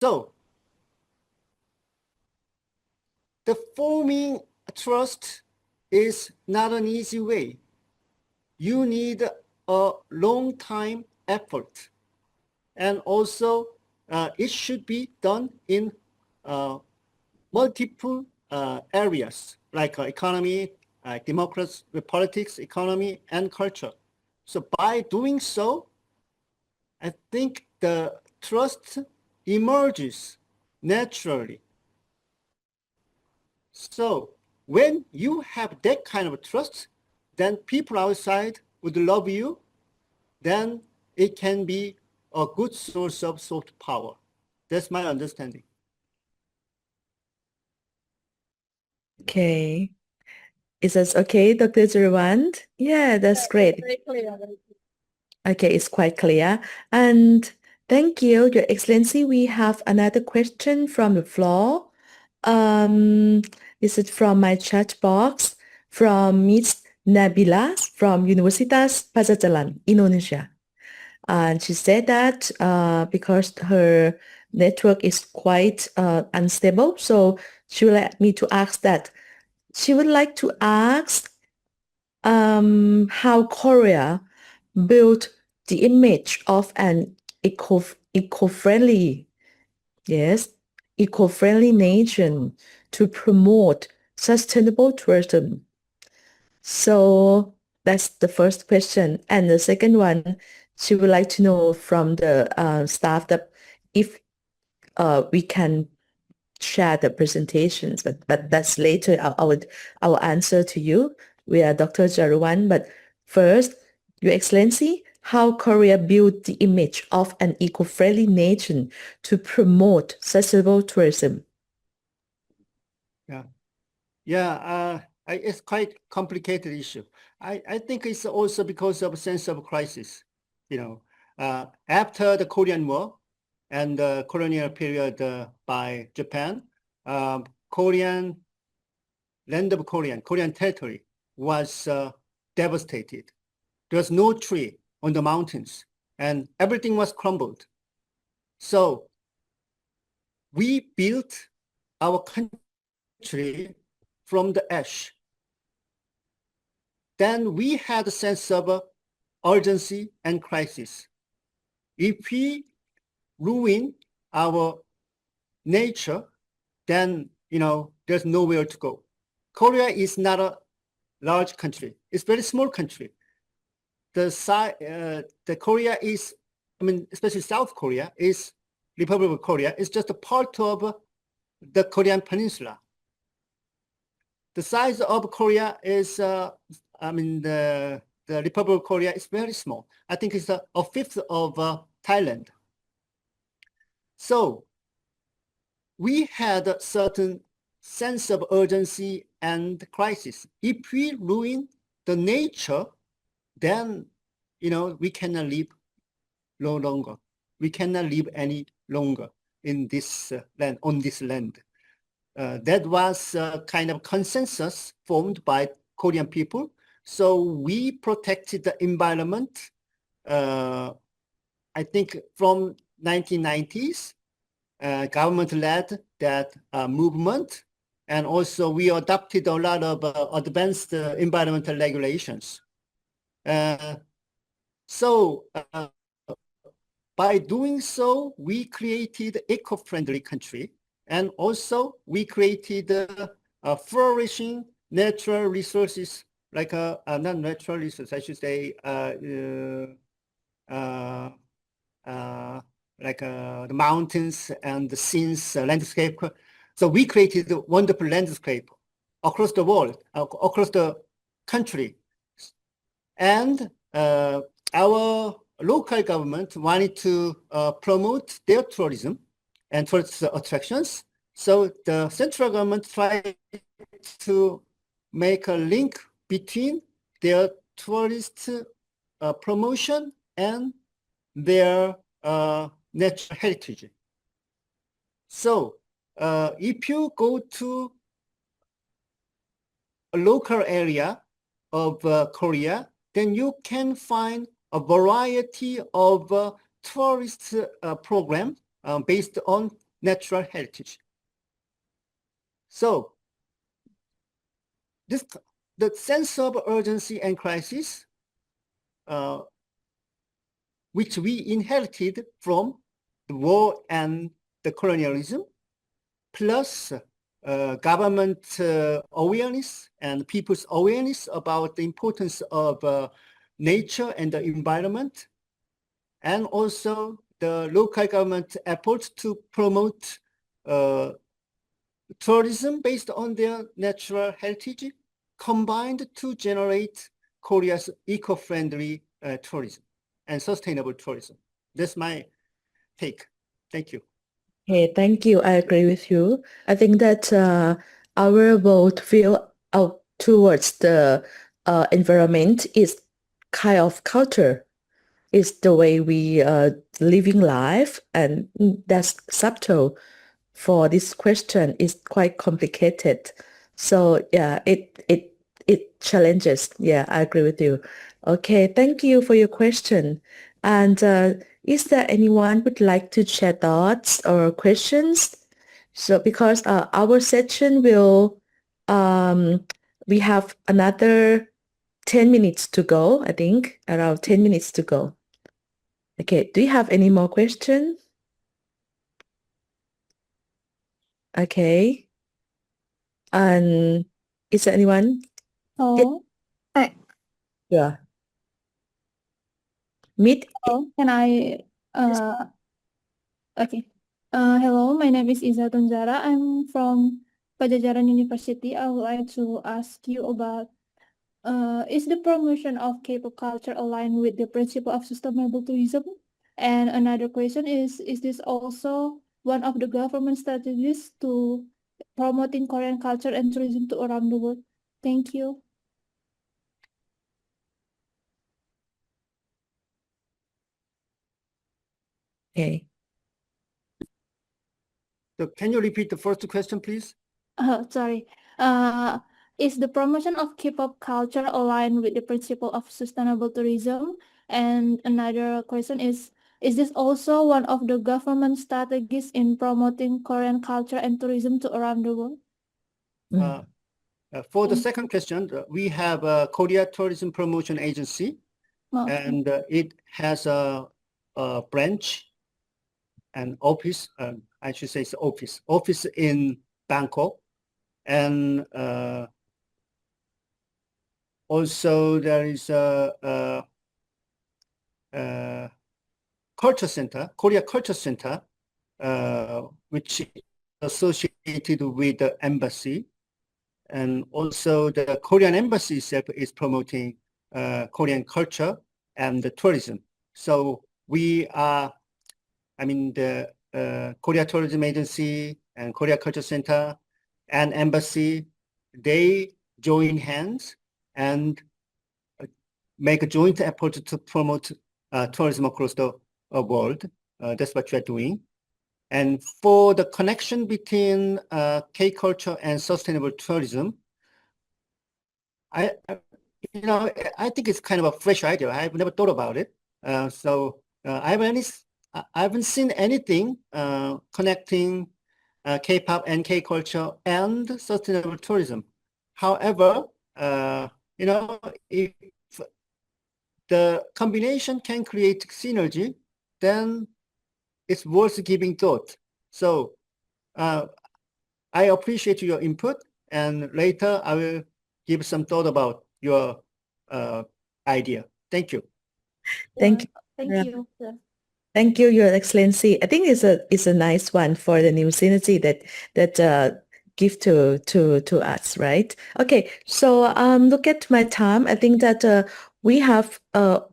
So the forming trust is not an easy way. You need a long time effort, and also it should be done in multiple areas like economy, democracy, politics, economy, and culture. So by doing so, I think the trust emerges naturally. So when you have that kind of trust, then people outside would love you, then it can be a good source of soft power. That's my understanding. Okay. Is that okay, Dr. Jerwand? Yeah, that's great. Very clear. Okay, it's quite clear. And thank you, Your Excellency. We have another question from the floor. This is from my chat box from Miss Nabila from Universitas Pajajaran, Indonesia. And she said that because her network is quite unstable, so she would like me to ask that. She would like to ask how Korea built the image of an eco-friendly, yes, eco-friendly nation to promote sustainable tourism. So that's the first question. And the second one, she would like to know from the staff that if we can share the presentations, but that's later. I will answer to you. We are Dr. Jaruwan, but first, Your Excellency, how Korea built the image of an eco-friendly nation to promote sustainable tourism. It's quite complicated issue. I think it's also because of a sense of crisis. After the Korean War and the colonial period by Japan, Korean territory was devastated. There was no tree on the mountains and everything was crumbled. So we built our country from the ash. Then we had a sense of urgency and crisis. If we ruin our nature, then there's nowhere to go. Korea is not a large country. It's a very small country. The Korea is, especially South Korea, is Republic of Korea, is just a part of the Korean Peninsula. The size of Korea is, the Republic of Korea is very small. I think it's a fifth of Thailand. So we had a certain sense of urgency and crisis. If we ruin the nature, then, we cannot live no longer. We cannot live any longer in this land, on this land. That was a kind of consensus formed by Korean people. So we protected the environment, I think from 1990s, government led that movement. And also we adopted a lot of advanced environmental regulations. So by doing so, we created eco-friendly country. And also we created flourishing natural resources, like not natural resources, I should say, like the mountains and the scenes, landscape. So we created a wonderful landscape across the world, across the country. And our local government wanted to promote their tourism and tourist attractions. So the central government tried to make a link between their tourist promotion and their natural heritage. So if you go to a local area of Korea, then you can find a variety of tourist program based on natural heritage. So the sense of urgency and crisis, which we inherited from the war and the colonialism, plus government awareness and people's awareness about the importance of nature and the environment, and also the local government efforts to promote tourism based on their natural heritage, combined to generate Korea's eco-friendly tourism and sustainable tourism. That's my take. Thank you. Okay, thank you. I agree with you. I think that our vote feel out towards the environment is kind of culture. It's the way we living life, and that's subtle. For this question is quite complicated. So yeah, it challenges. Yeah, I agree with you. Okay, thank you for your question. And is there anyone would like to share thoughts or questions? So because our session will we have another 10 minutes to go, I think, around 10 minutes to go. Okay, do you have any more questions? Okay. And is there anyone? Oh, Yeah. Meet. can I okay. Hello, my name is Iza Tunjara. I'm from Pajajaran University. I would like to ask you about is the promotion of K-pop culture aligned with the principle of sustainable tourism? And another question is this also one of the government strategies to promoting Korean culture and tourism to around the world? Thank you. Okay. So can you repeat the first question, please? Sorry. Is the promotion of K-pop culture aligned with the principle of sustainable tourism? And another question is this also one of the government strategies in promoting Korean culture and tourism to around the world? For the second question, we have a Korea Tourism Promotion Agency, and it has a branch and office, I should say it's office in Bangkok. And also there is a culture center, Korea Culture Center, which is associated with the embassy. And also the Korean embassy itself is promoting Korean culture and the tourism. So we are, I mean, the Korea Tourism Agency and Korea Culture Center and embassy, they join hands and make a joint effort to promote tourism across the world. That's what we are doing. And for the connection between K-culture and sustainable tourism, I think it's kind of a fresh idea. I've never thought about it. I haven't seen anything connecting K-pop and K-culture and sustainable tourism. However, if the combination can create synergy, then it's worth giving thought. So I appreciate your input, and later I will give some thought about your idea. Thank you. Thank you. Thank you. Thank you, Your Excellency. I think it's a nice one for the new synergy that give to us, right? Okay, so look at my time. I think that we have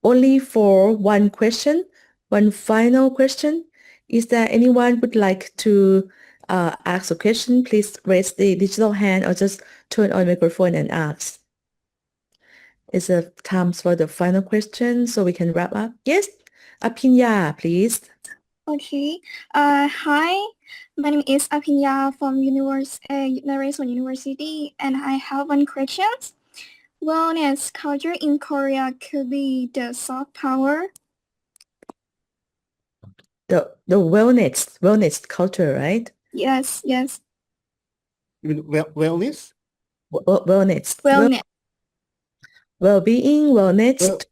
only for one question, one final question. Is there anyone would like to ask a question? Please raise the digital hand or just turn on microphone and ask. Is it time for the final question so we can wrap up? Yes, Apinya, please. Okay. Hi, my name is Apinya from International University, and I have one question. Wellness culture in Korea could be the soft power. the wellness culture, right? Yes, yes. You mean wellness? Wellness, Wellness. well-being, wellness, Well, to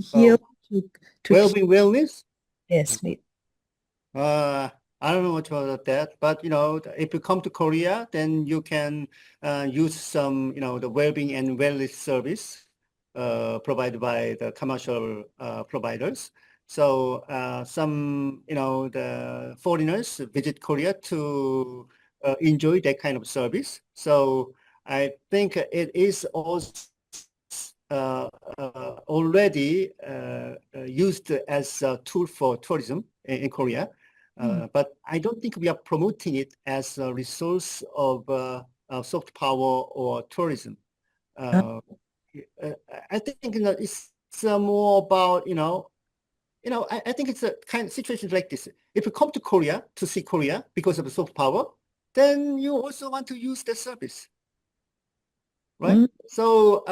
heal, to well-being wellness? yes, please. I don't know much about that, but if you come to Korea, then you can use some, the well-being and wellness service provided by the commercial providers. So some, the foreigners visit Korea to enjoy that kind of service. So I think it is also already used as a tool for tourism in Korea. But I don't think we are promoting it as a resource of soft power or tourism. I think it's more about I think it's a kind of situation like this. If you come to Korea to see Korea because of the soft power, then you also want to use the service, right? So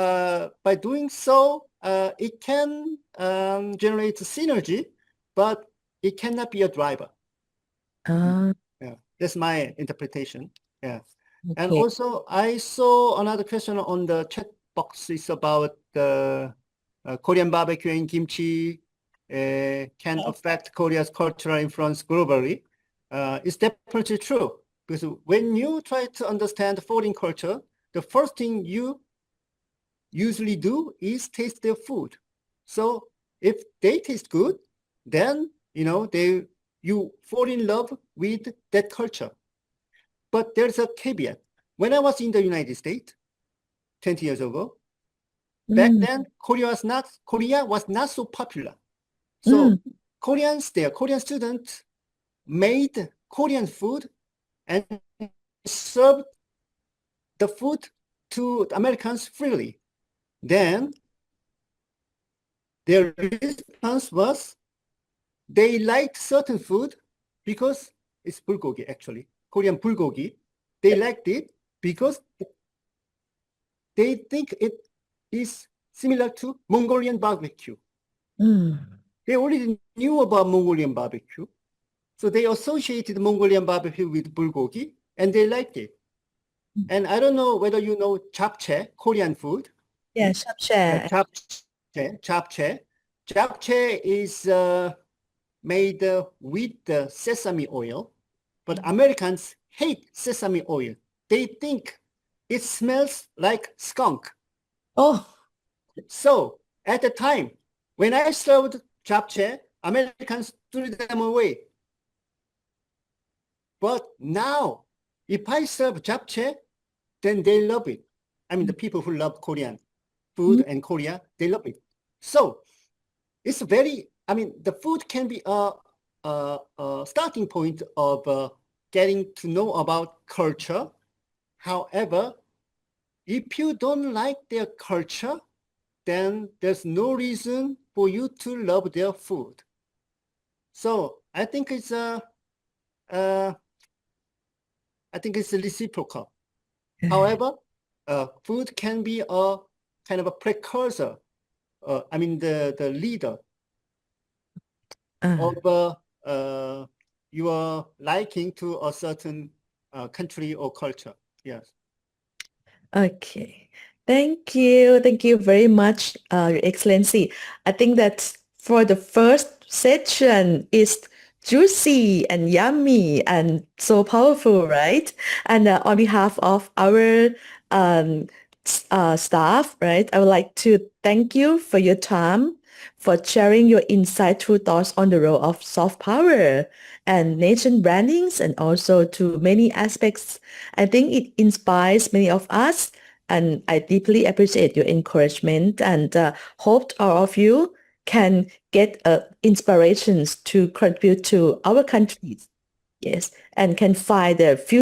by doing so, it can generate synergy, but it cannot be a driver. Yeah, that's my interpretation. Yeah. And Okay. also, I saw another question on the chat box. It's about the Korean barbecue and kimchi can affect Korea's cultural influence globally. It's definitely true, because when you try to understand foreign culture, the first thing you usually do is taste their food. So if they taste good, then you fall in love with that culture. But there's a caveat. When I was in the United States 20 years ago, back then Korea was not so popular. So Korean students made Korean food and served the food to Americans freely. Then their response was they liked certain food because it's bulgogi, actually, Korean bulgogi. They liked it because they think it is similar to Mongolian barbecue. They already knew about Mongolian barbecue. So they associated Mongolian barbecue with bulgogi and they liked it. And I don't know whether you know japchae, Korean food. Yeah, japchae. Japchae is made with the sesame oil, but Americans hate sesame oil. They think it smells like skunk. Oh, So at the time, when I served japchae, Americans threw them away. But now, if I serve japchae, then they love it. I mean, the people who love Korean food and Korea, they love it. So it's the food can be a starting point of getting to know about culture. However, if you don't like their culture, then there's no reason for you to love their food. So I think it's reciprocal. However, food can be a kind of a precursor. The leader of your liking to a certain country or culture. Yes. Okay. Thank you. Thank you very much, Your Excellency. I think that for the first section is juicy and yummy and so powerful, right? And on behalf of our staff, right, I would like to thank you for your time, for sharing your insightful thoughts on the role of soft power and nation brandings, and also to many aspects. I think it inspires many of us, and I deeply appreciate your encouragement and hope all of you can get inspirations to contribute to our countries. Yes, and can find the future